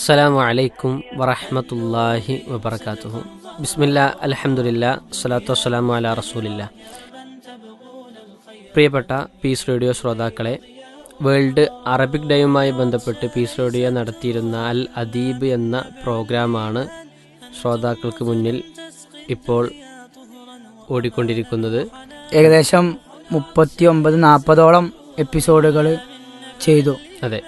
അസ്സലാമു അലൈക്കും വറഹ്മത്തുള്ളാഹി വബറകാതുഹു. ബിസ്മില്ലാ അൽഹംദുലില്ലാ സ്വലാത്തു വസ്സലാമു അലാ റസൂലില്ലാ. പ്രിയപ്പെട്ട പീസ് റേഡിയോ ശ്രോതാക്കളെ, വേൾഡ് അറബിക് ഡേയുമായി ബന്ധപ്പെട്ട് പീസ് റേഡിയോ നടത്തിയിരുന്ന അൽ അദീബ് എന്ന പ്രോഗ്രാമാണ് ശ്രോതാക്കൾക്ക് മുന്നിൽ ഇപ്പോൾ ഓടിക്കൊണ്ടിരിക്കുന്നത്. ഏകദേശം 39-40ഓളം എപ്പിസോഡുകൾ ചെയ്തു. അതെ,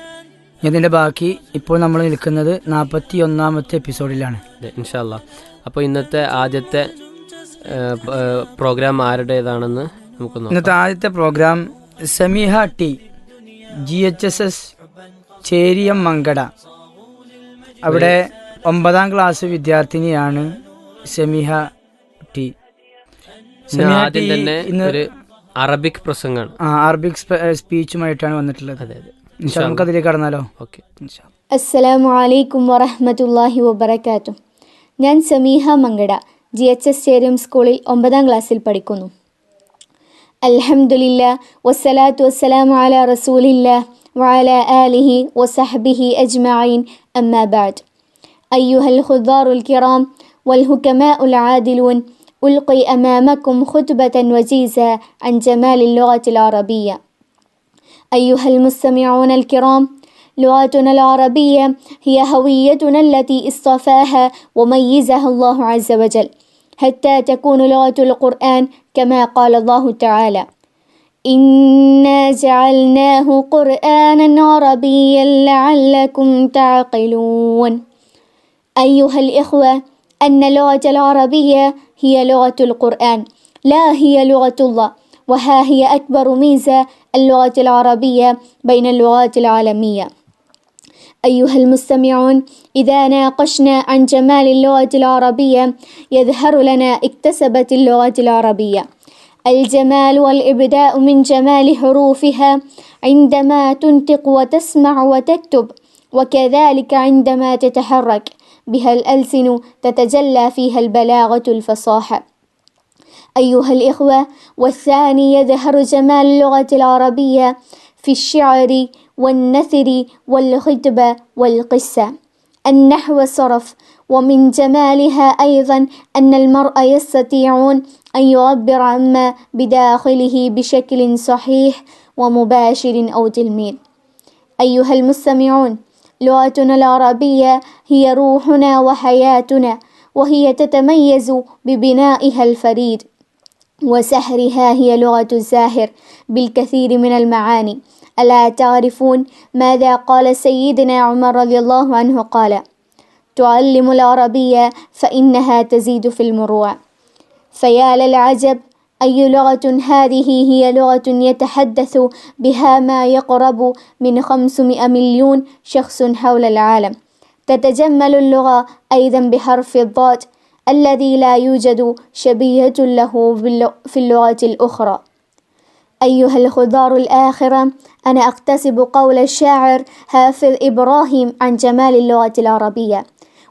ഇതിൻ്റെ ബാക്കി ഇപ്പോൾ നമ്മൾ നിൽക്കുന്നത് 41ാമത്തെ എപ്പിസോഡിലാണ്. അതെ, ഇൻഷാ അല്ലാ. അപ്പോൾ ഇന്നത്തെ ആദ്യത്തെ പ്രോഗ്രാം ആരുടേതാണെന്ന് നമുക്ക് നോക്കാം. ഇന്നത്തെ ആദ്യത്തെ programme Sameeha T, GHSS ചേരിയം Mankada. അവിടെ 9ാം ക്ലാസ് വിദ്യാർത്ഥിനിയാണ് സമീഹ ടി. ആദ്യം തന്നെ ഒരു അറബിക് പ്രസംഗമാണ്, അറബിക് സ്പീച്ചുമായിട്ടാണ് വന്നിട്ടുള്ളത്. അതെ അതെ, നമുക്കതിലേക്ക് കടന്നാലോ? ഓക്കെ. അസ്സലാമു അലൈക്കും വറഹ്മത്തുള്ളാഹി വബറകാതുഹു. ഞാൻ സമീഹ മങ്കട, GHS ചേരിയം സ്കൂളിൽ 9ാം ക്ലാസ്സിൽ പഠിക്കുന്നു. അൽഹംദുലില്ലാ വസ്സലാത്തു വസ്സലാമു അലാ റസൂലില്ലാ വഅലാ ആലിഹി വസഹ്ബിഹി അജ്മഈൻ, അമ്മാ ബഅദ്. അയ്യുഹൽ ഖുദ്ദാറുൽ കിറാം വൽ ഹുകമാഉൽ ആദിലൂൻ, ഉൽഖി അമാമക്കും ഖുത്ബതൻ വജീസ അൻ ജമാലിൽ ലുഗത്തിൽ അറബിയ്യ. أيها المستمعون الكرام، لغتنا العربية هي هويتنا التي اصطفاها وميزها الله عز وجل حتى تكون لغة القرآن كما قال الله تعالى: إنا جعلناه قرآنا عربيا لعلكم تعقلون. أيها الإخوة، أن اللغة العربية هي لغة القرآن، لا هي لغة الله، وها هي أكبر ميزة اللغة العربية بين اللغات العالمية. أيها المستمعون، إذا ناقشنا عن جمال اللغة العربية يظهر لنا اكتسبت اللغة العربية الجمال والإبداع من جمال حروفها عندما تنطق وتسمع وتكتب، وكذلك عندما تتحرك بها الألسن تتجلى فيها البلاغة الفصاحة. أيها الإخوة، والثاني يظهر جمال اللغة العربية في الشعر والنثر والخطبة والقصة، النحو والصرف. ومن جمالها أيضا أن المرء يستطيعون أن يعبر عما بداخله بشكل صحيح ومباشر أو تلميذ. أيها المستمعون، لغتنا العربية هي روحنا وحياتنا، وهي تتميز ببنائها الفريد وسحرها. هي لغة الزاهر بالكثير من المعاني. ألا تعرفون ماذا قال سيدنا عمر رضي الله عنه؟ قال: تعلم العربية فإنها تزيد في المروءة. فيا للعجب، أي لغة هذه؟ هي لغة يتحدث بها ما يقرب من 500 مليون شخص حول العالم. تتجمل اللغة أيضا بحرف الضاد الذي لا يوجد شبيهة له في اللغة الأخرى. أيها الخضار الآخرة، أنا أقتسب قول الشاعر حافظ إبراهيم عن جمال اللغة العربية،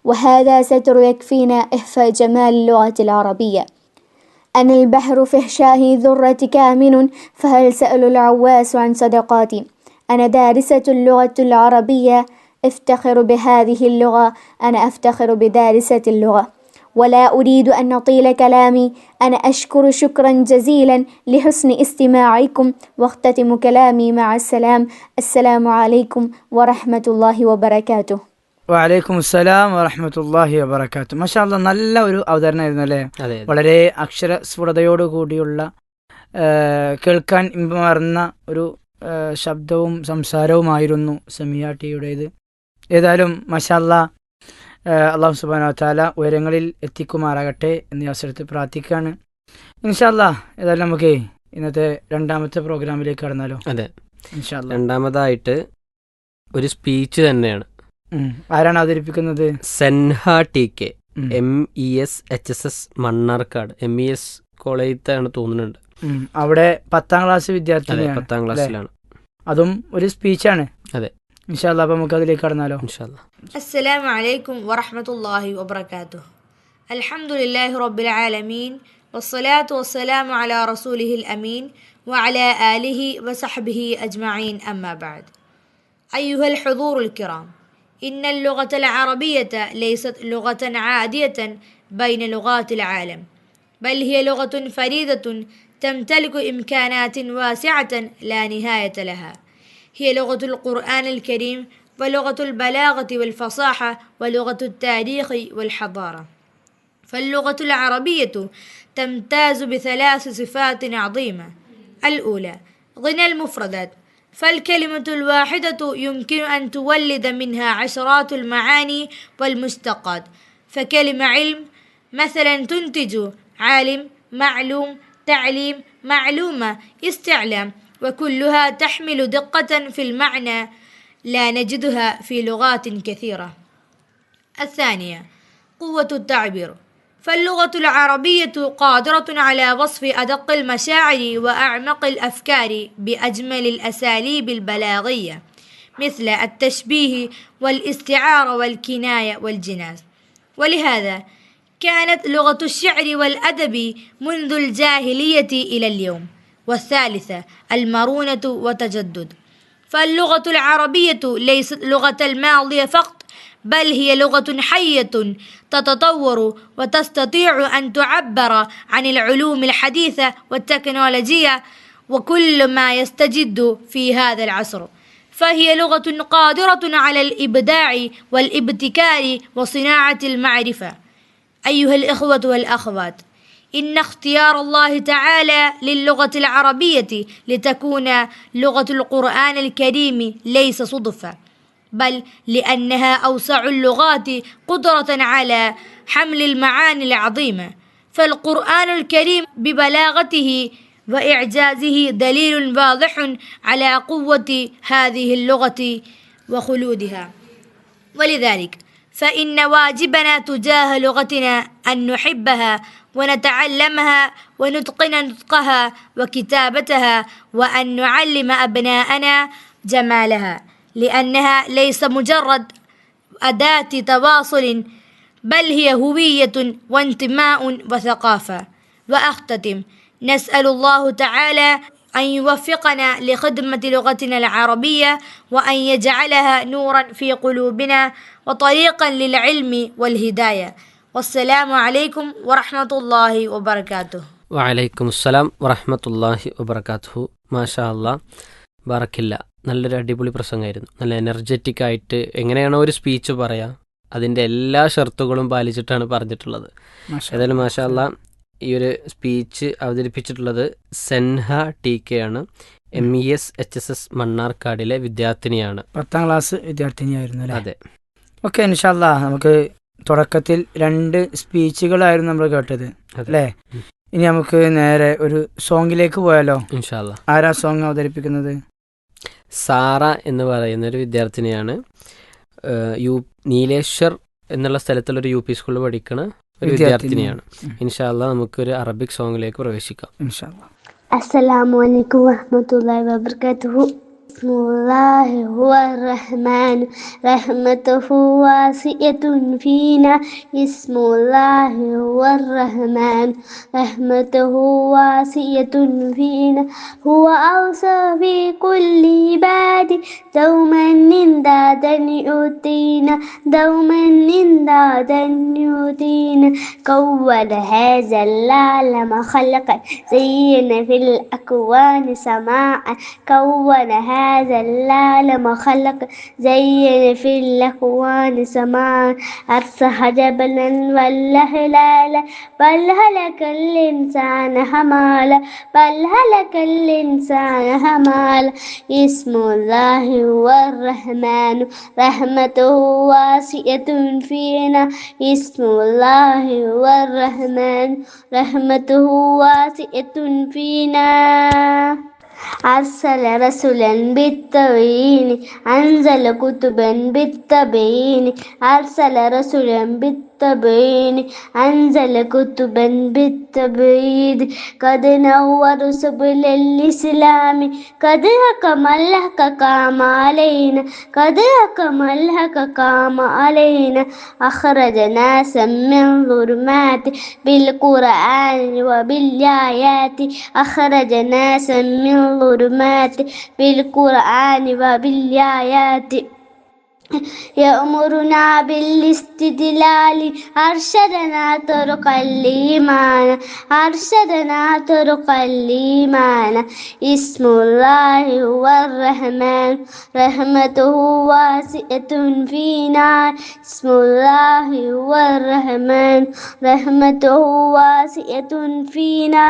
وهذا ستر يكفينا إحفاء جمال اللغة العربية. أنا البحر في إحشائه ذرة كامن، فهل سأل العواس عن صدقاتي؟ أنا دارسة اللغة العربية، افتخر بهذه اللغة، أنا أفتخر بدارسة اللغة. ولا أريد أن أطيل كلامي، أنا أشكر شكرا جزيلا لحسن استماعكم، واختتم كلامي مع السلام عليكم ورحمة الله وبركاته. വഅലൈക്കും അസ്സലാം വറഹ്മത്തുള്ളാഹി വബറകാതുഹു. മാഷാ അല്ലാ, നല്ല ഒരു അവതരണമായിരുന്നു അല്ലേ? വളരെ അക്ഷരസ്ഫുടതയോടുകൂടിയുള്ള കേൾക്കാൻ ഇമ്പമാർന്ന ഒരു ശബ്ദവും സംസാരവുമായിരുന്നു സമീഹ ടിയുടേത്. ഏതായാലും മാഷാ അല്ലാ, അല്ലാഹു സുബ്ഹാനഹു വ തആല ഉയരങ്ങളിൽ എത്തിക്കുമാറാകട്ടെ എന്ന് അവസരത്തിൽ പ്രാർത്ഥിക്കുകയാണ്. ഇൻഷാ അല്ലാ, ഏതായാലും നമുക്ക് ഇന്നത്തെ രണ്ടാമത്തെ പ്രോഗ്രാമിലേക്ക് കടന്നാലോ? അതെ, ഇൻഷാ അല്ലാ. രണ്ടാമതായിട്ട് ഒരു സ്പീച്ച് തന്നെയാണ്. ആരാണ് അവതരിപ്പിക്കുന്നത്? സെൻഹ TK, MES HSS Mannarkkad, MES കോളേജിലാണ് തോന്നുന്നുണ്ട്. അവിടെ 10ാം ക്ലാസ് വിദ്യാർത്ഥി, 10ാം ക്ലാസ്സിലാണ്. അതും ഒരു സ്പീച്ചാണ്. അതെ, ഇൻഷാ അല്ലാ, അപ്പോൾ നമുക്ക് അതിലേക്ക് കടന്നാലോ? ഇൻഷാ അല്ലാ. അസ്സലാമു അലൈക്കും വറഹ്മത്തുള്ളാഹി വബറകാതുഹു. അൽഹംദുലില്ലാഹി റബ്ബിൽ ആലമീൻ, വസ്സലാത്തു വസ്സലാമു അലാ റസൂലിഹിൽ അമീൻ വഅലാ ആലിഹി വസഹ്ബിഹി അജ്മഈൻ, അമ്മാ ബഅദ്. അയ്യുഹൽ ഹുദൂറുൽ കിറാം, إن اللغة العربية ليست لغة عادية بين لغات العالم، بل هي لغة فريدة تمتلك إمكانات واسعة لا نهاية لها. هي لغة القرآن الكريم، ولغة البلاغة والفصاحة، ولغة التاريخ والحضارة. فاللغة العربية تمتاز بثلاث صفات عظيمة. الأولى غنى المفردات، فالكلمة الواحدة يمكن أن تولد منها عشرات المعاني والمشتقات. فكلمة علم مثلا تنتج عالم، معلوم، تعليم، معلومة، استعلام، وكلها تحمل دقة في المعنى لا نجدها في لغات كثيرة. الثانية قوة التعبير، فاللغة العربية قادرة على وصف أدق المشاعر وأعمق الأفكار بأجمل الأساليب البلاغية، مثل التشبيه والاستعارة والكناية والجناس. ولهذا كانت لغة الشعر والأدب منذ الجاهلية إلى اليوم. والثالثة المرونة وتجدد، فاللغة العربية ليست لغة الماضي فقط، بل هي لغة حية تتطور وتستطيع أن تعبر عن العلوم الحديثة والتكنولوجيا وكل ما يستجد في هذا العصر. فهي لغة قادرة على الإبداع والابتكار وصناعة المعرفة. أيها الإخوة والأخوات، إن اختيار الله تعالى للغة العربية لتكون لغة القرآن الكريم ليس صدفة، بل لأنها أوسع اللغات قدرة على حمل المعاني العظيمة. فالقرآن الكريم ببلاغته وإعجازه دليل واضح على قوة هذه اللغة وخلودها. ولذلك فإن واجبنا تجاه لغتنا أن نحبها ونتعلمها ونتقن نطقها وكتابتها، وأن نعلم أبناءنا جمالها، لأنها ليس مجرد أداة تواصل، بل هي هوية وانتماء وثقافة. وأختتم نسأل الله تعالى أن يوفقنا لخدمة لغتنا العربية، وأن يجعلها نورا في قلوبنا وطريقا للعلم والهداية. والسلام عليكم ورحمة الله وبركاته. വഅലൈക്കും അസ്സലാം വറഹ്മത്തുള്ളാഹി വബറകാതുഹു. മാഷാ അല്ലാഹ്, ബാറക്കില്ല. നല്ലൊരു അടിപൊളി പ്രസംഗമായിരുന്നു. നല്ല എനർജറ്റിക് ആയിട്ട് എങ്ങനെയാണോ ഒരു സ്പീച്ച് പറയുക, അതിൻ്റെ എല്ലാ ഷർത്തുകളും പാലിച്ചിട്ടാണ് പറഞ്ഞിട്ടുള്ളത്. ഏതായാലും മാഷാ അല്ലാഹ്, ഈ ഒരു സ്പീച്ച് അവതരിപ്പിച്ചിട്ടുള്ളത് സെൻഹ TK ആണ്. MES HSS മണ്ണാർക്കാടിലെ വിദ്യാർത്ഥിനിയാണ്. 10ാം ക്ലാസ് വിദ്യാർത്ഥിനിയായിരുന്നു. അതെ. ഓക്കെ, ഇൻഷാ അല്ലാഹ് നമുക്ക് തുടക്കത്തിൽ 2 സ്പീച്ചുകളായിരുന്നു നമ്മൾ കേട്ടത് അല്ലേ? ഇനി നമുക്ക് നേരെ ഒരു സോങ്ങിലേക്ക് പോയാലോ? ഇൻഷാ അല്ലാഹ്. ആരാ സോങ് അവതരിപ്പിക്കുന്നത്? സാറ എന്ന് പറയുന്ന ഒരു വിദ്യാർത്ഥിനിയാണ്. നീലേശ്വർ എന്നുള്ള സ്ഥലത്തുള്ളൊരു UP സ്കൂളിൽ പഠിക്കുന്ന ഒരു വിദ്യാർത്ഥിനിയാണ്. ഇൻഷാ അല്ലാഹ് നമുക്കൊരു അറബിക് സോങ്ങിലേക്ക് പ്രവേശിക്കാം. ഇൻഷാ അല്ലാഹ്. അസ്സലാമു അലൈക്കും വറഹ്മത്തുള്ളാഹി വബറകാതുഹു. ബിസ്മില്ലാഹി ഹുവർ റഹ്മാൻ റഹ്മതുഹു വാസിയത്തുൻ ഫീന. ബിസ്മില്ലാഹി ഹുവർ റഹ്മാൻ റഹ്മതുഹു വാസിയത്തുൻ ഫീന. ഹുവ ഔസാ ഫീ കുല്ലി ഇബാദി ദൗമൻ ഇൻദാദൻ യുതീന ദൗമൻ ഇൻദാദൻ യുതീന. كون هذا العالم خلقا زين في الأكوان سماعا. كون هذا العالم خلقا زين في الأكوان سماعا. أرسح جبلا ولا هلالا بل هلك الإنسان همالا بل هلك الإنسان همالا. اسم الله هو الرحمن رحمته واسعة فينا. اسم الله هو الرحمن رحمته واسعة فينا. أرسل رسولا بالتبيين أنزل كتبا بالتبيين. أرسل رسولا بالتبيين أنزل كتبا بالتبيين. قد نور سبل الإسلام قد أكمل قام علينا قد أكمل قام علينا. أخرج ناسا من ظلمات بالقرآن وبالآيات. أخرج ناسا من ظلمات بالقرآن وبالآيات. يأمرنا بالاستدلال أرشدنا طرق الإيمان أرشدنا طرق الإيمان اسم الله هو الرحمن رحمته واسعة فينا اسم الله هو الرحمن رحمته واسعة فينا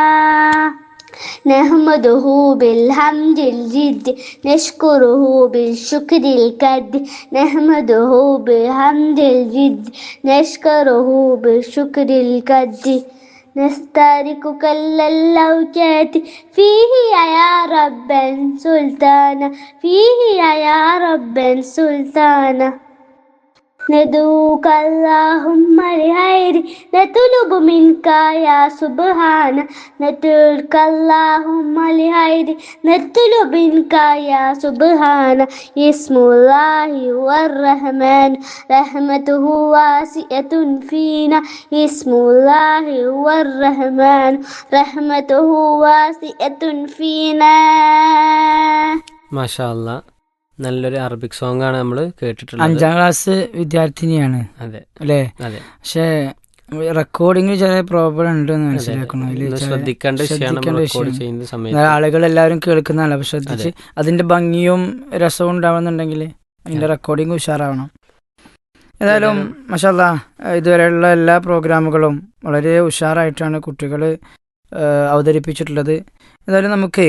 نحمده بالحمد الجد نشكره بالشكر الكد نحمده بالحمد الجد نشكره بالشكر الكد نستارك كل اللوكات فيه يا ربا سلطانا فيه يا ربا سلطانا ندعوك اللهم لخير نطلب منك يا سبحان ندعوك اللهم لخير نطلب منك يا سبحان اسم الله هو الرحمن رحمته واسعة فينا اسم الله هو الرحمن رحمته واسعة فينا. മാഷാ അല്ലാ, നല്ലൊരു അറബിക് സോങ് ആണ് നമ്മൾ കേട്ടിട്ടുള്ളത്. 5ാം ക്ലാസ് വിദ്യാർത്ഥിനിയാണ്. അതെ അല്ലേ? അതെ. പക്ഷേ റെക്കോർഡിങ്ങിൽ ചെറിയ പ്രോബ്ലം ഉണ്ടെന്ന് മനസ്സിലാക്കണം. ശ്രദ്ധിക്കേണ്ട വിഷയമാണ്. ആളുകൾ എല്ലാവരും കേൾക്കുന്നതാണ്. അപ്പൊ ശ്രദ്ധിച്ച് അതിന്റെ ഭംഗിയും രസവും ഉണ്ടാവുന്നുണ്ടെങ്കിൽ അതിന്റെ റെക്കോർഡിങ് ഉഷാറാവണം. ഏതായാലും മാഷാ അല്ലാ, ഇതുവരെയുള്ള എല്ലാ പ്രോഗ്രാമുകളും വളരെ ഉഷാറായിട്ടാണ് കുട്ടികൾ അവതരിപ്പിച്ചിട്ടുള്ളത്. ഏതായാലും നമുക്ക്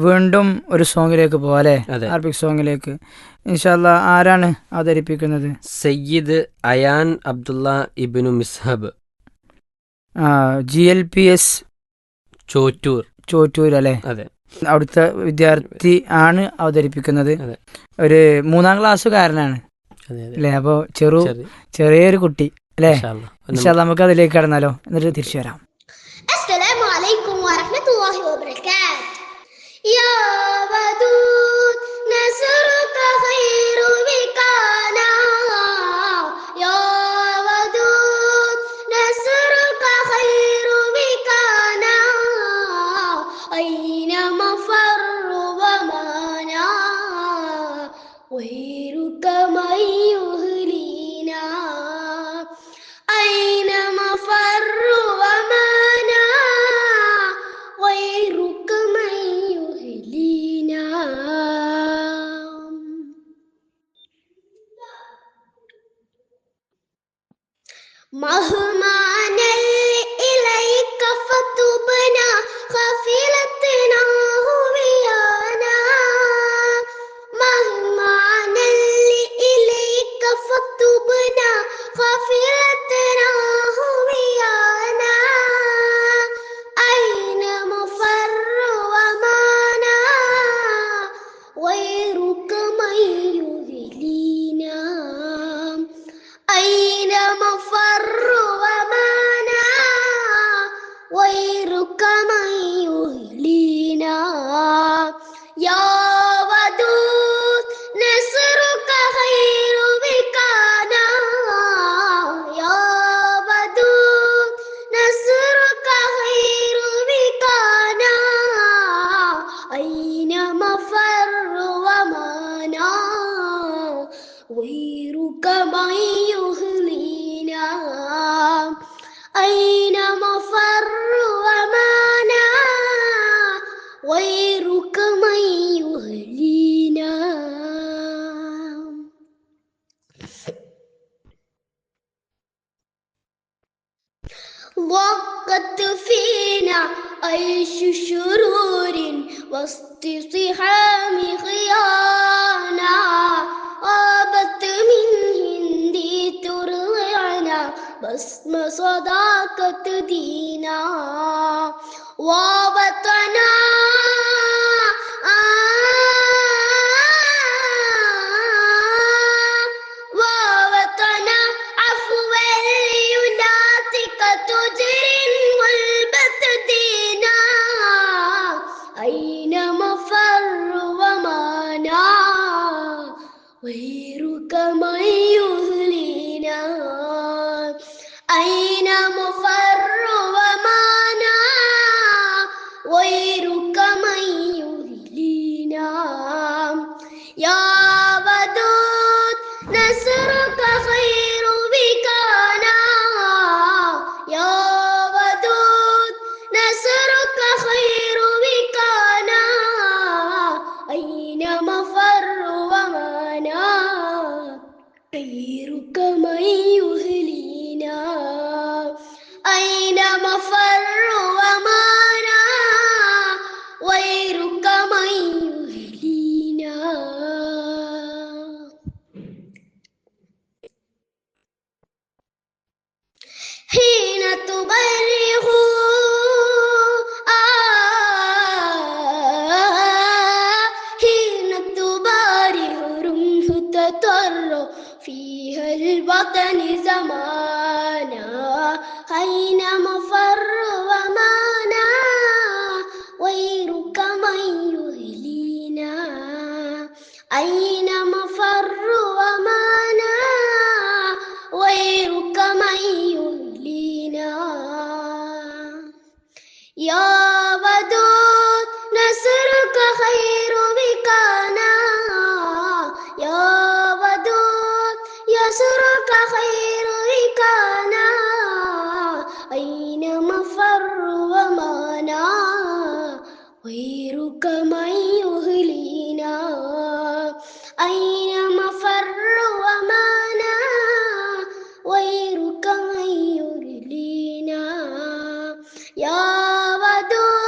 വീണ്ടും ഒരു സോങ്ങിലേക്ക് പോവാല്ലേ, അറബിക് സോങ്ങിലേക്ക്. ഇൻഷാ അല്ലാ, ആരാണ് അവതരിപ്പിക്കുന്നത്? സയ്യിദ് അയാൻ അബ്ദുള്ള ഇബ്നു മിസ്ഹബ്, GLPS ചോറ്റൂർ അല്ലേ? അതെ, അവിടുത്തെ വിദ്യാർത്ഥി ആണ് അവതരിപ്പിക്കുന്നത്. ഒരു 3ാം ക്ലാസ്സുകാരനാണ് അല്ലേ? അപ്പൊ ചെറിയൊരു കുട്ടി അല്ലേ? ഇൻഷാ അല്ലാ, നമുക്ക് അതിലേക്ക് കടന്നാലോ, എന്നിട്ട് തിരിച്ചു വരാം. അസ്സലാമു അലൈക്കും വറഹ്മത്തുള്ളാഹി വബറകാതുഹു. يا ودود نصرك خير بكانا يا ودود نصرك خير بكانا أين مفر ومانا غيرك من يهلينا أين مفر ومانا غيرك من مهما نل إليك فتبنا غفلتنا هويانا مهما نل إليك فتبنا غفلتنا هويانا أين مفر ومانا غيرك من يهلينا أين مفر ومانا غيرك من يهلينا يا ودود نصرك خير بكانا يا ودود نصرك خير بكانا أين مفر ومانا غيرك من يهلينا أين مفر ومانا غيرك من يهلينا. ضاقت فينا عيش شرور وسط صحام خيانا غابت من هندي ترضعنا بسم صداقة دينا ووطنا ووطنا عفوا ليناطق تجري والبت دينا أين مفر ومانا غيرك من يهلينا أين مفر ومانا غيرك من يهلينا من يهلينا أين مفر ومانا غيرك من يهلينا حين تبرغ حين تبارغ رمح تطر فيها البطن زمانا أين مفر ومانا غيرك من يهلينا أين مفر ومانا غيرك من يهلينا يا ودود نصرك خير بكانا يا ودود يسرك خير بكانا أين مفر ومانا غيرك من يهلينا أين مفر ومانا غيرك من يهلينا يا ودود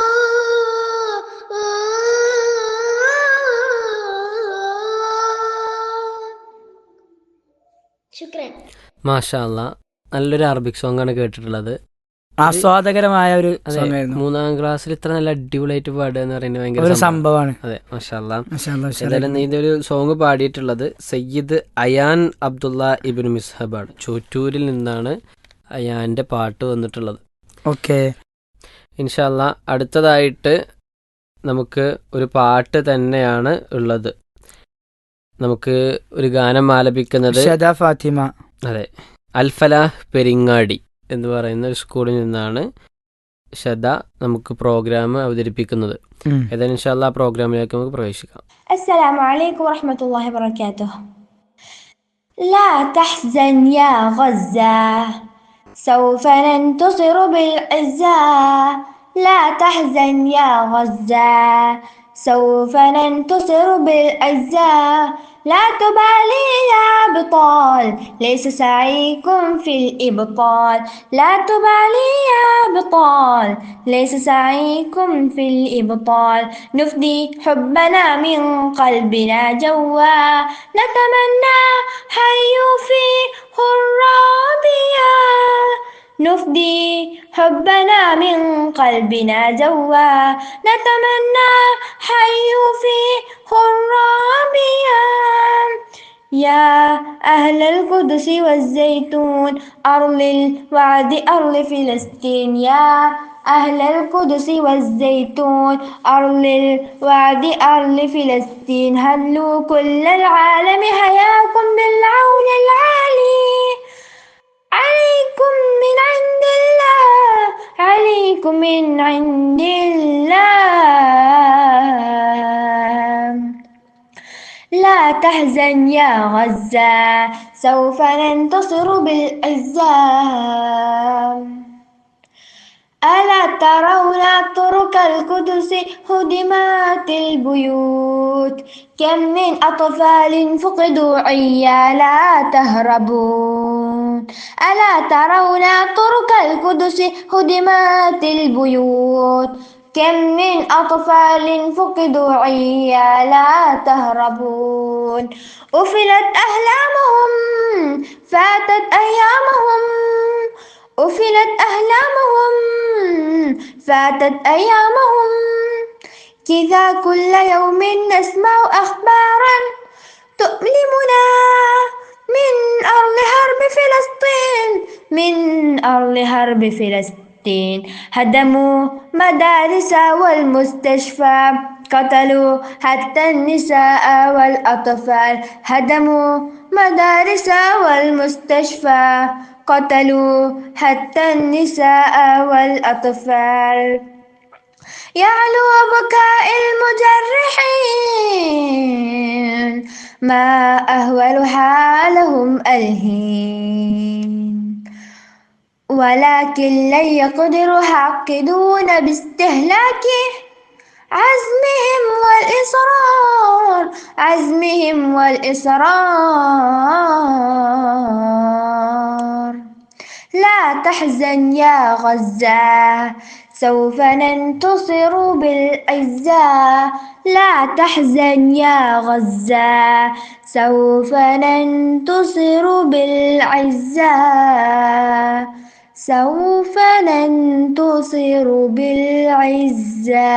ശുക്രൻ. മാഷാ അല്ലാ, നല്ലൊരു അറബിക് സോങ് ആണ് കേട്ടിട്ടുള്ളത്. ആസ്വാദകരമായ ഒരു അതെ, song ആയിരുന്നു. 3ാം ക്ലാസ്സിൽ ഇത്ര നല്ല അടിപൊളിയായിട്ട് പാടുക എന്ന് പറയുന്നത് ഒരു ഭയങ്കര സംഭവമാണ്. അതെ, മാഷാ അല്ലാ. മാഷാ അല്ലാ, ഉഷാറായി. ഏതായാലും ഇതൊരു സോങ് പാടിയിട്ടുള്ളത് സയ്യിദ് അയാൻ അബ്ദുള്ള ഇബ്നു മിസ്ഹബാണ്. ചോറ്റൂരിൽ നിന്നാണ് അയാൻ്റെ പാട്ട് വന്നിട്ടുള്ളത്. ഓക്കെ, ഇൻഷാ അല്ലാ, അടുത്തതായിട്ട് നമുക്ക് ഒരു പാട്ട് തന്നെയാണ് ഉള്ളത്. നമുക്ക് ഒരു ഗാനം ആലപിക്കുന്നത് ഷദ ഫാത്തിമ. അതെ, അൽഫലാഹ് പെരിങ്ങാടി എന്ന് പറയുന്ന ഒരു സ്കൂളിൽ നിന്നാണ് ഷദ നമുക്ക് പ്രോഗ്രാം അവതരിപ്പിക്കുന്നത്. ഏതായാലും ഇൻഷാ അല്ലാ പ്രോഗ്രാമിലേക്ക് നമുക്ക് പ്രവേശിക്കാം. السلام عليكم ورحمة الله وبركاته. لا تحزن يا غزة سوف ننتصر بالعزة. لا تحزن يا غزة سوف ننتصر بالعزة. لا تبالي يا بطال ليس سعيكم في الإبطال. لا تبالي يا بطال ليس سعيكم في الإبطال. نفدي حبنا من قلبنا جوا نتمنى حيوا في خرابيا. نفدي حبنا من قلبنا جوا نتمنى حيوا في خرابيا. يا أهل القدس والزيتون أرض الوعد أرض فلسطين. يا أهل القدس والزيتون أرض الوعد أرض فلسطين. هلوا كل العالم حياكم بالعون العالي. عليكم من عند الله عليكم من عند الله. لا تحزن يا غزة سوف ننتصر بالعزة. ألا ترون طرق القدس هدمت البيوت. كم من أطفال فقدوا عيالا تهربون. ألا ترون طرق القدس هدمت البيوت. كم من أطفال فقدوا عيالا تهربون. أفلت أحلامهم فاتت أيامهم. أفلت أحلامهم فاتت أيامهم. كذا كل يوم نسمع أخبارا تؤلمنا من أرض حرب فلسطين. من أرض حرب فلسطين. هدموا مدارس والمستشفى. قتلوا حتى النساء والأطفال. هدموا مدارس والمستشفى. قتلوا حتى النساء والأطفال. يعلو بكاء المجرحين ما أهول حالهم الهين. ولكن لن يقدروا حاقدون باستهلاكه عزمهم والإصرار عزمهم والإصرار لا تحزن يا غزة سوف ننتصر بالعزة لا تحزن يا غزة سوف ننتصر بالعزة سوف ننتصر بالعزة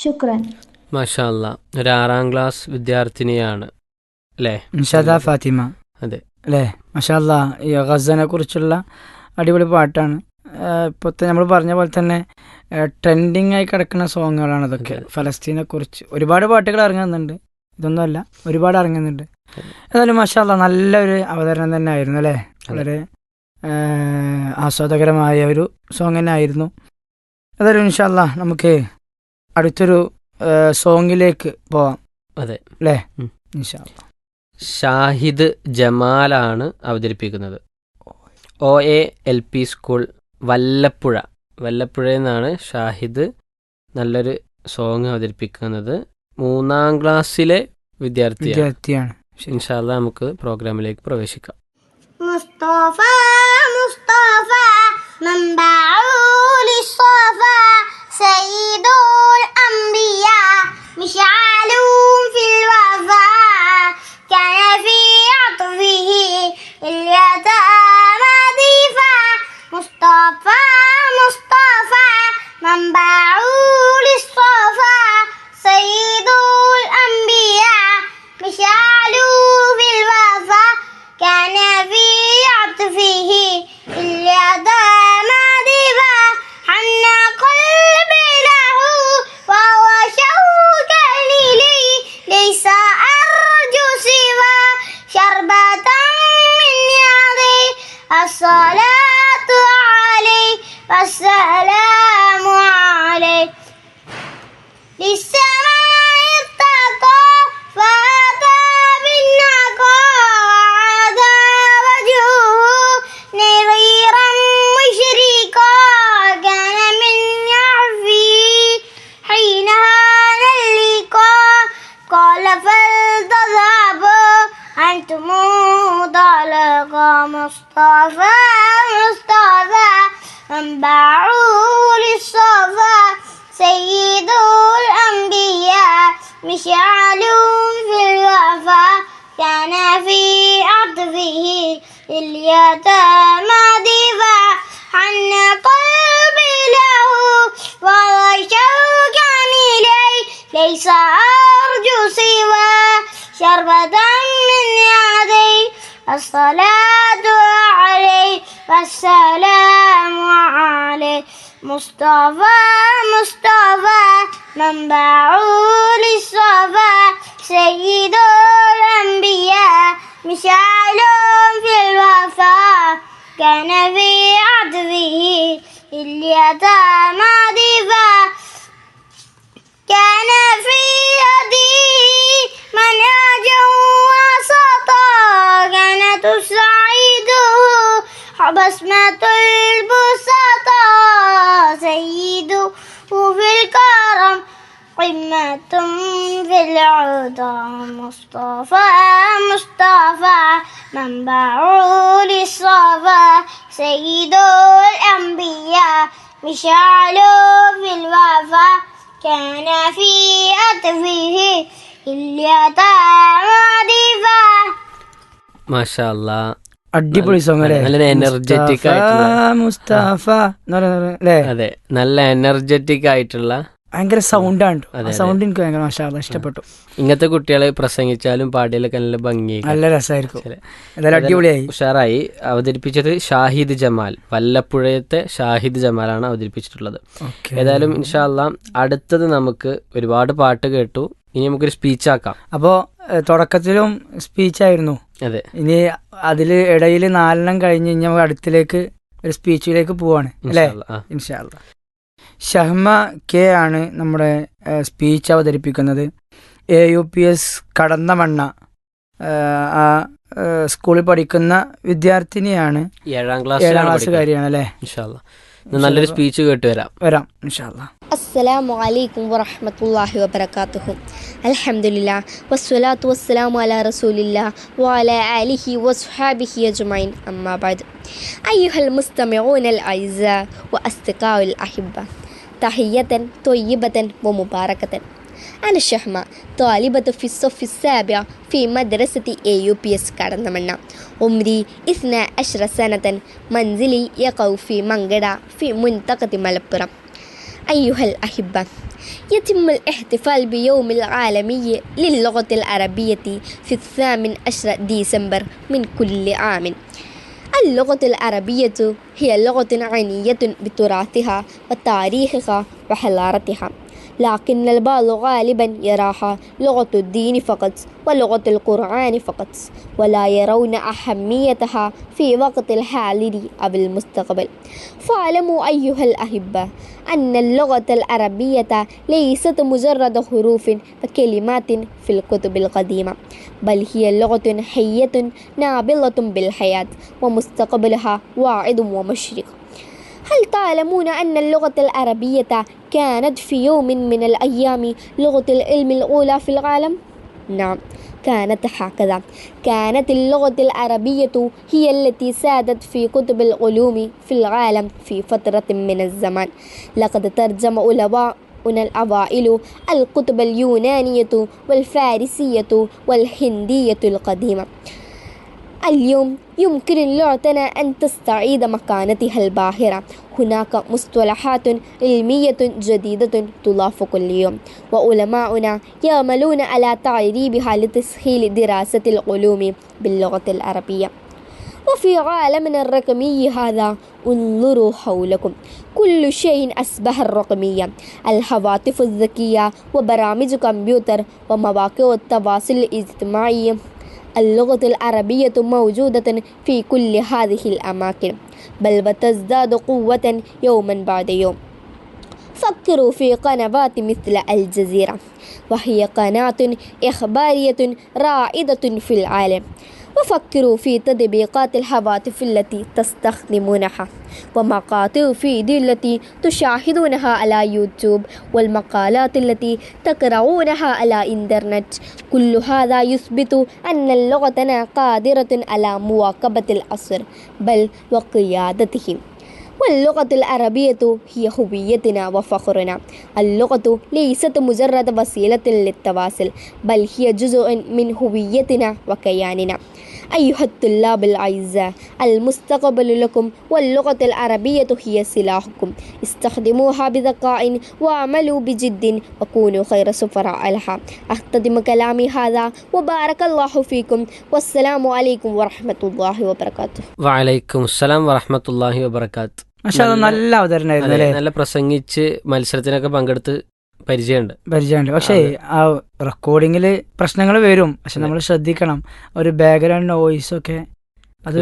شكرا മാഷാ അല്ലാ, ഒരു 6ാം ക്ലാസ് വിദ്യാർത്ഥിനിയാണ് അല്ലേ? ഇൻഷാദാ ഫാത്തിമ. അതെ അല്ലേ? മാഷാ അല്ലാ, ഈ ഗസനെ കുറിച്ചുള്ള അടിപൊളി പാട്ടാണ്. ഇപ്പോഴത്തെ നമ്മൾ പറഞ്ഞ പോലെ തന്നെ ട്രെൻഡിങ് ആയി കിടക്കുന്ന സോങ്ങുകളാണ് അതൊക്കെ. ഫലസ്തീനെ കുറിച്ച് ഒരുപാട് പാട്ടുകൾ ഇറങ്ങുന്നുണ്ട്, ഇതൊന്നുമല്ല, ഒരുപാട് ഇറങ്ങുന്നുണ്ട്. ഏതായാലും മാഷാ അല്ലാ നല്ലൊരു അവതരണം തന്നെ ആയിരുന്നു അല്ലേ? വളരെ ആസ്വാദകരമായ ഒരു സോങ് തന്നെ ആയിരുന്നു. ഏതായാലും ഇൻഷാ അല്ലാ നമുക്ക് അടുത്തൊരു സോങ്ങിലേക്ക് പോവാം. അതെ അല്ലേ? ഇൻഷാ അല്ലാ. ഷാഹിദ് ജമാലാണ് അവതരിപ്പിക്കുന്നത്. OALP സ്കൂൾ വല്ലപ്പുഴയിൽ നിന്നാണ് ഷാഹിദ് നല്ലൊരു സോങ് അവതരിപ്പിക്കുന്നത്. 3ാം ക്ലാസ്സിലെ വിദ്യാർത്ഥിയാണ്. ഇൻഷാ അല്ലാ നമുക്ക് പ്രോഗ്രാമിലേക്ക് പ്രവേശിക്കാം. മുസ്തഫ മുസ്തഫ منبعو للصفا سيد الأنبياء مشعل في الوفاء كان في عطفه اليتامى ضيفا مصطفى مصطفى منبعو للصفا سيد الأنبياء مشعل في الوفاء كان في عطفه اليتامى ضيفا حن قلبي له وهو شوقا إليه ليس أرجو سوى شربة من يدي الصلاة عليه والسلام عليه للسماء ارتقى فأتى بالنقى وعدا وجهه نظيرا مشرقا كان من يعفي حين هان اللقاء قال فلتذهبوا أنتم طلقا مصطفى مصطفى منبعوا للصفا سيد الأنبياء مشعل في الوفا كان في عطفه اليتامى ضيفا حن قلبي له وهو شوقا إليه ليس أرجو سوى شربة من يدي الصلاة عليه والسلام عليه مصطفى مصطفى منبعو للصفا سيد الأنبياء مشعل في الوفاء كان في عطفه اليتامى ضيفا كان في يديه منهجا وسطا كانت تساعده بسمة البسطاء سيده في الكرم قمة في العدا مصطفى مصطفى منبعه للصفا سيد الأنبياء مشعل في الوفا كان في أطفه اليتامى ضيفا മാഷാ അല്ലാ, അടിപൊളി സോങ് അല്ലേ? നല്ല എനർജറ്റിക് ആയിട്ടുള്ള മുസ്തഫ എന്ന് പറയുന്നത് അല്ലേ? അതെ, നല്ല എനർജറ്റിക് ആയിട്ടുള്ള ഭയങ്കര സൗണ്ടാണ്. സൗണ്ട് എനിക്ക് ഭയങ്കര മാഷാ അല്ലാ ഇഷ്ടപ്പെട്ടു. ഇങ്ങനത്തെ കുട്ടികളെ പ്രസംഗിച്ചാലും പാടിയാലൊക്കെ നല്ല ഭംഗിയായി, നല്ല രസമായിരിക്കും. എന്തായാലും അടിപൊളിയായി, ഉഷാറായി അവതരിപ്പിച്ചത് ഷാഹിദ് ജമാൽ. വല്ലപ്പുഴയത്തെ ഷാഹിദ് ജമാലാണ് അവതരിപ്പിച്ചിട്ടുള്ളത്. ഏതായാലും ഇൻഷാ അല്ലാ അടുത്തത് നമുക്ക് ഒരുപാട് പാട്ട് കേട്ടു, ഇനി നമുക്കൊരു സ്പീച്ച് ആക്കാം. അപ്പോൾ തുടക്കത്തിലും സ്പീച്ചായിരുന്നു. അതെ, ഇനി അതിൽ ഇടയിൽ 4 കഴിഞ്ഞ് ഇനി നമുക്ക് അടുത്തിലേക്ക് ഒരു സ്പീച്ചിലേക്ക് പോവാണ് അല്ലേ? ഇൻഷാ അല്ലാ. ഷഹ്മ കെ ആണ് നമ്മുടെ സ്പീച്ച് അവതരിപ്പിക്കുന്നത്. AUPS കടന്നമണ്ണ ആ സ്കൂളിൽ പഠിക്കുന്ന വിദ്യാർത്ഥിനിയാണ്. 7ാം ക്ലാസ്സുകാരിയാണ് അല്ലേ? ഇൻഷാ അല്ലാ നല്ലൊരു സ്പീച്ച് കേട്ട് വരാം ഇൻഷാ അല്ലാ. അസ്സലാമു അലൈക്കും വറഹ്മത്തുള്ളാഹി വബറകാതുഹു. അൽഹംദുലില്ലാഹ് വസ്സലാത്തു വസ്സലാമു അലാ റസൂലില്ലാഹ് വഅലാ ആലിഹി വസ്ഹാബിഹി അജ്മഈൻ. അമ്മാ ബഅദ്. അയ്യുഹൽ മുസ്തമിഊനൽ അഅ്സാ വഅസ്തിഖാഉൽ അഹിബ്ബ, തഹിയ്യതൻ ത്വയ്യിബതൻ വമുബാറകതൻ. أنا شهمة طالبة في الصف السابع في مدرسة AUPS كارندمنا. عمري 12 سنة. منزلي يقع في منغدا في منطقة ملبورم. أيها الأحبة، يتم الاحتفال بيوم العالمي للغة العربية في 18 ديسمبر من كل عام. اللغة العربية هي لغة غنية بتراثها وتاريخها وحضارتها، لكن البعض غالبا يراها لغة الدين فقط ولغة القرآن فقط، ولا يرون أهميتها في وقت الحاضر أو المستقبل. فاعلموا أيها الأحبة أن اللغة العربية ليست مجرد حروف وكلمات في الكتب القديمة، بل هي لغة حية نابضة بالحياة ومستقبلها واعد ومشرق. هل تعلمون أن اللغة العربية كانت في يوم من الأيام لغة العلم الأولى في العالم؟ نعم، كانت هكذا. كانت اللغة العربية هي التي سادت في كتب العلوم في العالم في فترة من الزمان. لقد ترجم علماؤنا الأوائل الكتب اليونانية والفارسية والهندية القديمة. اليوم يمكن لغتنا أن تستعيد مكانتها الباهرة. هناك مصطلحات علمية جديدة تضاف كل يوم، وعلماؤنا يعملون على تعريبها لتسهيل دراسة العلوم باللغة العربية. وفي عالمنا الرقمي هذا انظروا حولكم، كل شيء أصبح رقميا. الهواتف الذكية وبرامج كمبيوتر ومواقع التواصل الاجتماعي. اللغة العربية موجودة في كل هذه الأماكن، بل وتزداد قوة يوما بعد يوم. فكروا في قنوات مثل الجزيرة، وهي قناة إخبارية رائدة في العالم. وفكروا في تطبيقات الهواتف التي تستخدمونها، ومقاطع فيديو التي تشاهدونها على يوتيوب، والمقالات التي تقرؤونها على إنترنت. كل هذا يثبت أن لغتنا قادرة على مواكبة العصر بل وقيادته. واللغة العربية هي هويتنا وفخرنا. اللغة ليست مجرد وسيلة للتواصل، بل هي جزء من هويتنا وكياننا. أيها الطلاب الأعزاء، المستقبل لكم، واللغة العربية هي سلاحكم. استخدموها بذكاء واعملوا بجد وكونوا خير سفراء لها. أختتم كلامي هذا وبارك الله فيكم، والسلام عليكم ورحمة الله وبركاته. വഅലൈക്കും അസ്സലാം വറഹ്മത്തുള്ളാഹി വബറകാത്ത്. നല്ല അവതരണമായിരുന്നു അല്ലേ? നല്ല പ്രസംഗിച്ച് മത്സരത്തിനൊക്കെ പങ്കെടുത്ത് പരിചയമുണ്ട്. പക്ഷേ ആ റെക്കോർഡിങ്ങില് പ്രശ്നങ്ങൾ വരും. പക്ഷെ നമ്മൾ ശ്രദ്ധിക്കണം, ഒരു ബാക്ക്ഗ്രൗണ്ട് നോയിസ് ഒക്കെ അത്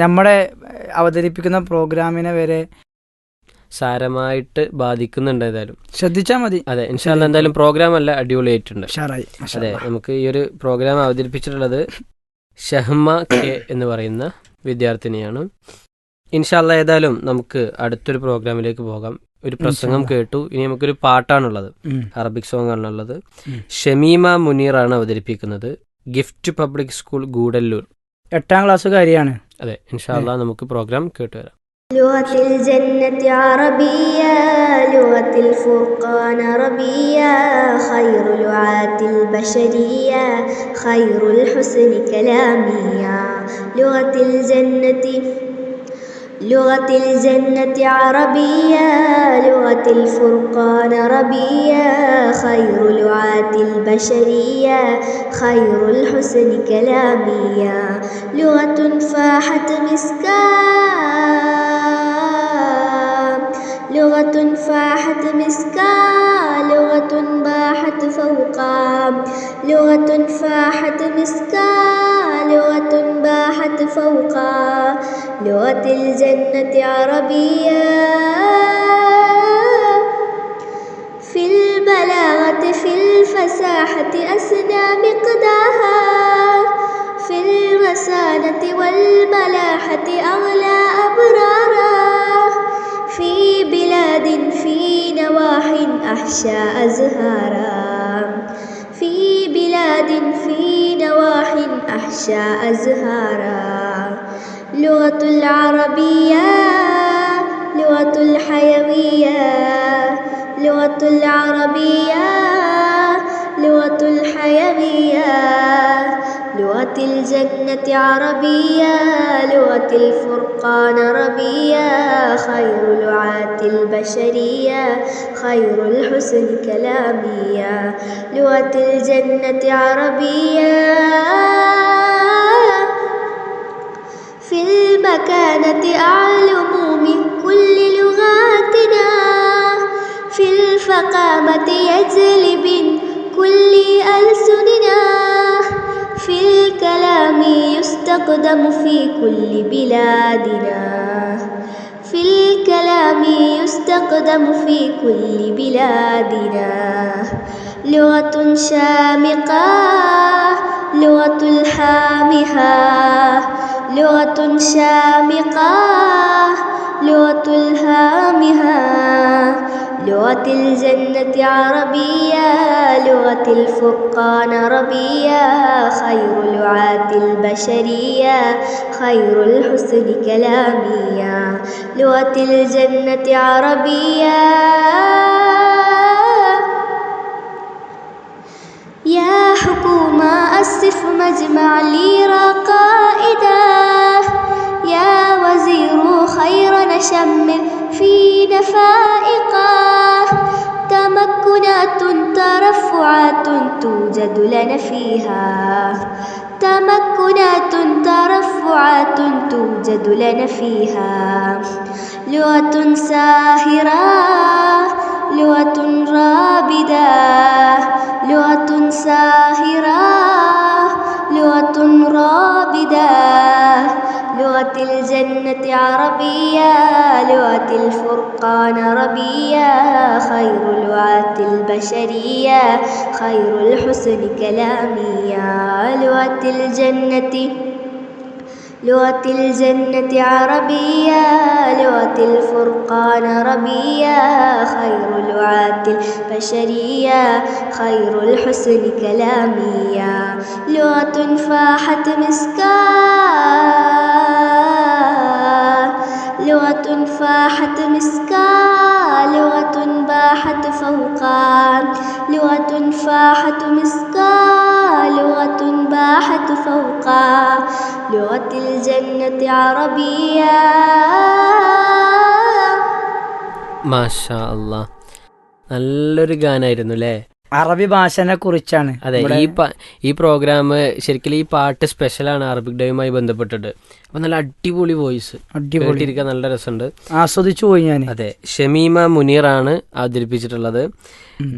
നമ്മുടെ അവതരിപ്പിക്കുന്ന പ്രോഗ്രാമിനെ വരെ സാരമായിട്ട് ബാധിക്കുന്നുണ്ട്. ഏതായാലും ശ്രദ്ധിച്ചാൽ മതി. അതെ, ഇൻഷാ അല്ലാഹ്. എന്തായാലും പ്രോഗ്രാം അല്ല അടിപൊളിയായിട്ടുണ്ട്. അതെ, നമുക്ക് ഈ ഒരു പ്രോഗ്രാം അവതരിപ്പിച്ചിട്ടുള്ളത് ഷഹ്മ കെ എന്ന് പറയുന്ന വിദ്യാർത്ഥിനിയാണ്. ഇൻഷാ അല്ലാഹ് ഏതായാലും നമുക്ക് അടുത്തൊരു പ്രോഗ്രാമിലേക്ക് പോകാം. ഒരു പ്രസംഗം കേട്ടു, ഇനി നമുക്കൊരു പാട്ടാണുള്ളത്, അറബിക് സോങ് ആണുള്ളത്. ഷമീമ മുനീറാണ് അവതരിപ്പിക്കുന്നത്. Gift public school Gudalur, 8ാം ക്ലാസ്സുകാരിയാണ്. അതെ, ഇൻഷാ അല്ലാഹ് നമുക്ക് പ്രോഗ്രാം കേട്ടുവരാം. لغة الجنة عربية، لغة الفرقان عربية، خير لغات البشرية، خير الحسن كلامية. لغة الجنة عربية، لغة الفرقان عربية، خير لغات البشرية، خير الحسن كلامية. لغة فاحت مسكان، لغة فاحت مسكان، لغة باحت فوقا، لغة فاحت مسكان، لغة باحت فوقا. لغة الجنة عربية، في البلاغة في الفصاحة أسنى مقداها، في الرسانة والملاحة أغلى أبرارا. في بلاد في نواحي أحشى أزهارا في بلاد في نواح أحشى أزهارا لغة العربية لغة الحيوية لغة العربية لغة الحيوية لغة الجنة عربية لغة الفرقان ربية خير لغات البشرية خير الحسن كلامية لغة الجنة عربية في المكانة أعلم من كل لغاتنا في الفقامة يجلب كل ألسننا في الكلام يستقدم في كل بلادنا في الكلام يستقدم في كل بلادنا لغة شامقة لغة الحامها لغة شامقة لغة الهامها لغة الجنة عربية لغة الفرقان ربية خير لغات البشرية خير الحسن كلامية لغة الجنة عربية يا حكومة أسف مجمع لي رقائدا يا وزير خير نشمر في نفائقا تمكنات ترفعات توجد لنا فيها تمكنات ترفعات توجد لنا فيها لغة ساهرة لغة رابدة لغة ساهرة لغة رابدة لغة الجنة عربية لغة الفرقان ربية خير لغات البشرية خير الحسن كلامية لغة الجنة لغة الجنة عربية لغة الفرقان ربية خير لغات البشرية خير الحسن كلامية لغة فاحت مسكا لغة فاحت مسكا لغة باحت فوقا لغة فاحت مسكا لغة باحت فوقا لغة الجنة عربية മാഷാ അല്ലാ, നല്ലൊരു ഗാനായിരുന്നു അല്ലേ? അറബി ഭാഷനെ കുറിച്ചാണ്. അതെ, ഈ പ്രോഗ്രാം ശരിക്കും ഈ പാട്ട് സ്പെഷ്യലാണ് അറബിക് ഡേയുമായി ബന്ധപ്പെട്ടിട്ട്. അപ്പൊ നല്ല അടിപൊളി വോയിസ്, കേട്ടിരിക്കാൻ നല്ല രസമുണ്ട്, ആസ്വദിച്ചു പോയി ഞാൻ. അതെ, ഷമീമ മുനീറാണ് അവതരിപ്പിച്ചിട്ടുള്ളത്.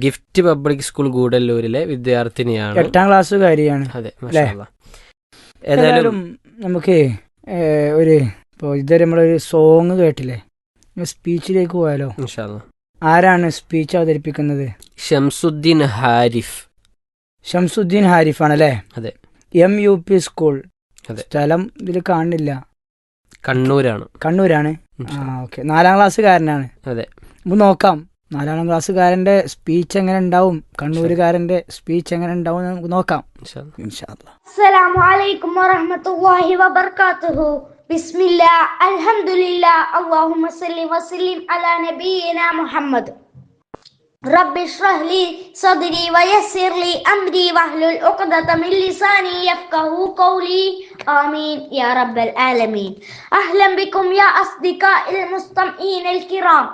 ഗിഫ്റ്റ് പബ്ലിക് സ്കൂൾ ഗൂഡല്ലൂരിലെ വിദ്യാർത്ഥിനിയാണ്, 8ാം ക്ലാസ്സുകാരിയാണ്. അതെ, മാഷാ അല്ലാ. ഏതായാലും നമുക്ക് ഒരു ഇപ്പോൾ ഇതുവരെ നമ്മളൊരു സോങ് കേട്ടില്ലേ, സ്പീച്ചിലേക്ക് പോയാലോ? ഇൻഷാ അല്ലാ. ആരാണ് സ്പീച്ച് അവതരിപ്പിക്കുന്നത്? ഷംസുദ്ദീൻ ഹാരിഫ്. ഷംസുദ്ദീൻ ഹാരിഫ് ആണല്ലേ? അതെ. MUP school. അതെ. സ്ഥലം ഇതിൽ കാണില്ല. കണ്ണൂരാണ്. ഓക്കെ. 4ാം ക്ലാസ്സുകാരനാണ്. അതെ. നമുക്ക് നോക്കാം 4ാം ക്ലാസ്സുകാരൻ്റെ സ്പീച്ച് എങ്ങനെ ഉണ്ടാവും, കണ്ണൂരുകാരൻ്റെ സ്പീച്ച് എങ്ങനെ ഉണ്ടാവും നമുക്ക് നോക്കാം ഇൻഷാ അല്ലാ. അസ്സലാമു അലൈക്കും വറഹ്മത്തുള്ളാഹി വബറകാതുഹു. ബിസ്മില്ലാ അൽഹംദുലില്ലാ അല്ലാഹുമ്മ സല്ലി വസല്ലിം അലാ നബിയിനാ മുഹമ്മദ്. റബ്ബി ഇശ്റഹ് ലി സദ്രി വയസ്സിർ ലി അംരി വഹ്ലുൽ ഉഖ്ദത മിൻ ലിസാനി യഫ്ഖഹു ഖൗലി. ആമീൻ യാ റബ്ബൽ ആലമീൻ. അഹ്ലൻ ബിക്കും യാ അസ്ദിഖാഇൽ മുസ്തമഈനൽ കിറാം.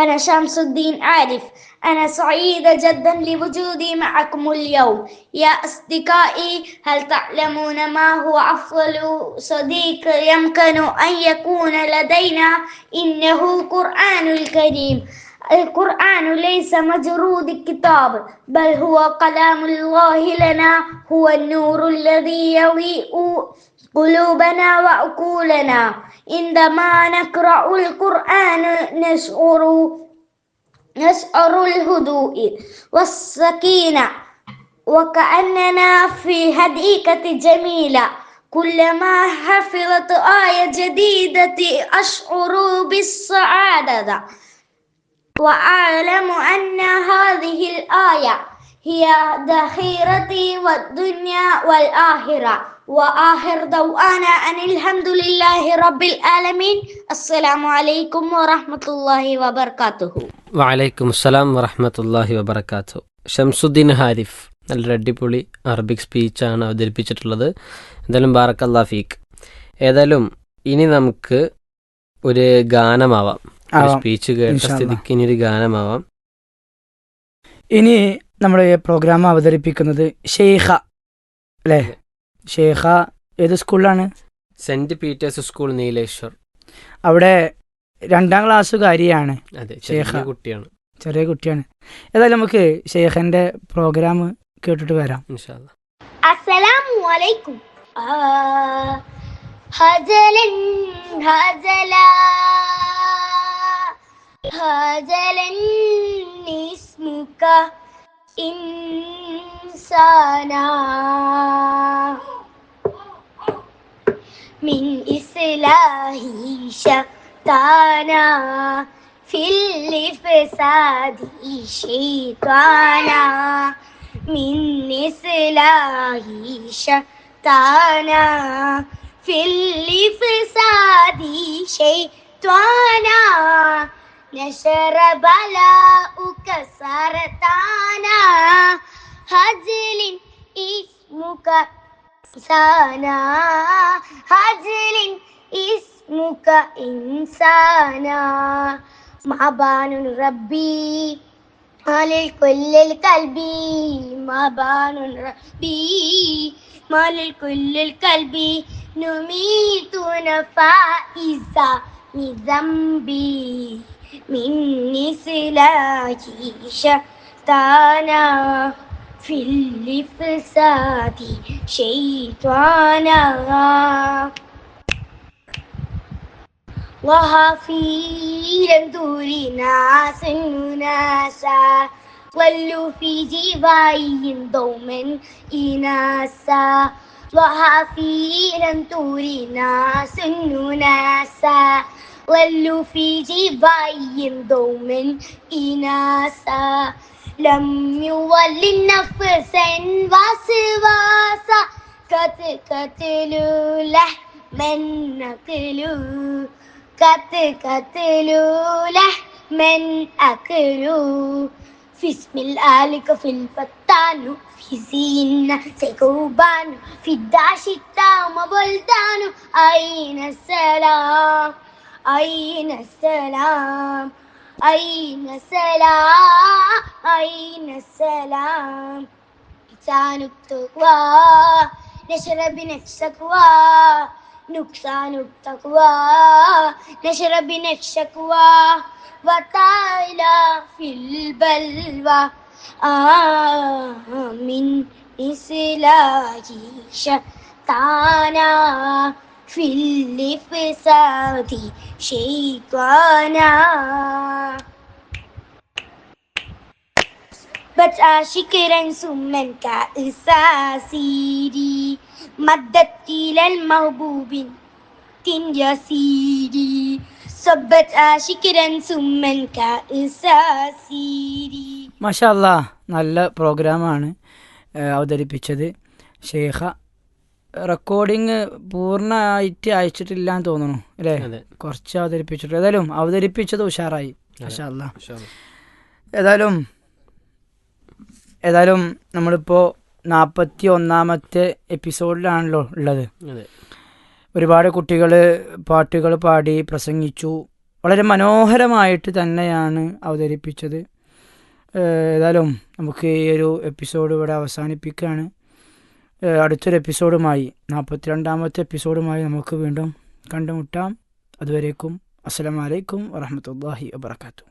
أنا شمس الدين عارف. أنا سعيدة جدا لوجودي معكم اليوم يا أصدقائي. هل تعلمون ما هو أفضل صديق يمكن أن يكون لدينا؟ إنه قرآن الكريم. القرآن ليس مجرود الكتاب، بل هو كلام الله لنا. هو النور الذي يضيء قلوبنا وعقولنا. عندما نقرأ القرآن نشعر الهدوء والسكينة وكأننا في حديقة جميلة. كلما حفظت آية جديدة أشعر بالسعادة. وأعلم أن هذه الآية هي ذخيرتي والدنيا والآخرة وآخر دعوانا أن الحمد لله رب العالمين السلام عليكم ورحمة الله وبركاته. വഅലൈക്കും അസ്സലാം വറഹ്മത്തുള്ളാഹി വബറകാതുഹു. ഷംസുദ്ദീൻ ഹാരിഫ് നല്ലൊരു അടിപൊളി അറബിക് സ്പീച്ചാണ് അവതരിപ്പിച്ചിട്ടുള്ളത്. എന്തായാലും ബാറക്കല്ലാഹു ഫീക്ക്. ഏതായാലും ഇനി നമുക്ക് ഒരു ഗാനമാവാം. സ്പീച്ച് കേട്ട സ്ഥിതിക്ക് ഇനി ഒരു ഗാനമാവാം. ഇനി നമ്മുടെ പ്രോഗ്രാം അവതരിപ്പിക്കുന്നത് ഷെയ്ഖ അല്ലേ? ഷെയ്ഖ ഏത് സ്കൂളിലാണ്? Saint Peter's school Nileshwar. അവിടെ 2ാം ക്ലാസ്സുകാരിയാണ്. അതെ, ഷെയ്ഖ ചെറിയ കുട്ടിയാണ്. ഏതായാലും നമുക്ക് ഷെയ്ഖിന്റെ പ്രോഗ്രാം കേട്ടിട്ട് വരാം ഇൻഷാ അല്ലാഹ്. അസ്സലാമു അലൈക്കും. ഹജലൻ ഹജലാ ഹജലൻ ഇസ്മുക ഇൻസാനാ മിൻ ഇസ്ലാഹി ശതാനാ ഫിൽ ഇഫ്സാദി ശൈത്വാനാ മിൻ ഇസ്ലാഹി ശതാനാ ഫിൽ ഇഫ്സാദി ശൈത്വാനാ നശറ ബലാഉക സറതാനാ ഹജ്ലിൻ ഇസ്മുക ഇൻസാനാ ഹജ്ലിൻ ഇസ്മുക ഇൻസാനാ മഅബാനുൻ റബ്ബി മാലിൽ കുല്ലിൽ കൽബി മഅബാനുൻ റബ്ബി മാലിൽ കുല്ലിൽ കൽബി നുമീതു നഫായിസ മിദംബി മിൻ ഇസ്ലാഹി ശതാനാ ഫിൽ ഇഫ്സാദി ശൈത്വാനാ وحفيلا دورنا سنناسا ولوا في جباي دوما إناسا وحفيلا دورنا سنناسا ولوا في جباي دوما إناسا لم يول نفسا وسواسا قتلوا لحما نقلوا قتلوا لحما أكلوا في اسم الآلك في الفتان في زين سيكوبان في الداش التام بلدان أين السلام أين السلام أين السلام أين السلام لسان التقوى نشرب الشكوى نكسان التقوى نشرب الشكوى وتعالى في البلوى من إصلاحي شتانا في الإفساد شيطانا بجأ شكرا سما كأساسيري مدت إلى المحبوب يسيري صبت شكرا سما كأساسيري. മാഷാ അല്ലാഹ്, നല്ല പ്രോഗ്രാമാണ് അവതരിപ്പിച്ചത് ഷെയ്ഖ. റെക്കോർഡിങ് പൂർണ്ണമായിട്ട് അയച്ചിട്ടില്ല എന്ന് തോന്നുന്നു അല്ലേ? കുറച്ച് അവതരിപ്പിച്ചിട്ട്. ഏതായാലും അവതരിപ്പിച്ചത് ഉഷാറായി. മാഷാ അല്ലാഹ്. ഏതായാലും നമ്മളിപ്പോൾ 41ാമത്തെ എപ്പിസോഡിലാണല്ലോ ഉള്ളത്. ഒരുപാട് കുട്ടികൾ പാട്ടുകൾ പാടി പ്രസംഗിച്ചു. വളരെ മനോഹരമായിട്ട് തന്നെയാണ് അവതരിപ്പിച്ചത്. ഏതായാലും നമുക്ക് ഈ ഒരു എപ്പിസോഡ് ഇവിടെ അവസാനിപ്പിക്കുകയാണ്. അടുത്തൊരു എപ്പിസോഡുമായി 42ാമത്തെ എപ്പിസോഡുമായി നമുക്ക് വീണ്ടും കണ്ടുമുട്ടാം. അതുവരേക്കും അസ്സലാമു അലൈക്കും വറഹ്മത്തുള്ളാഹി വബറകാതുഹു.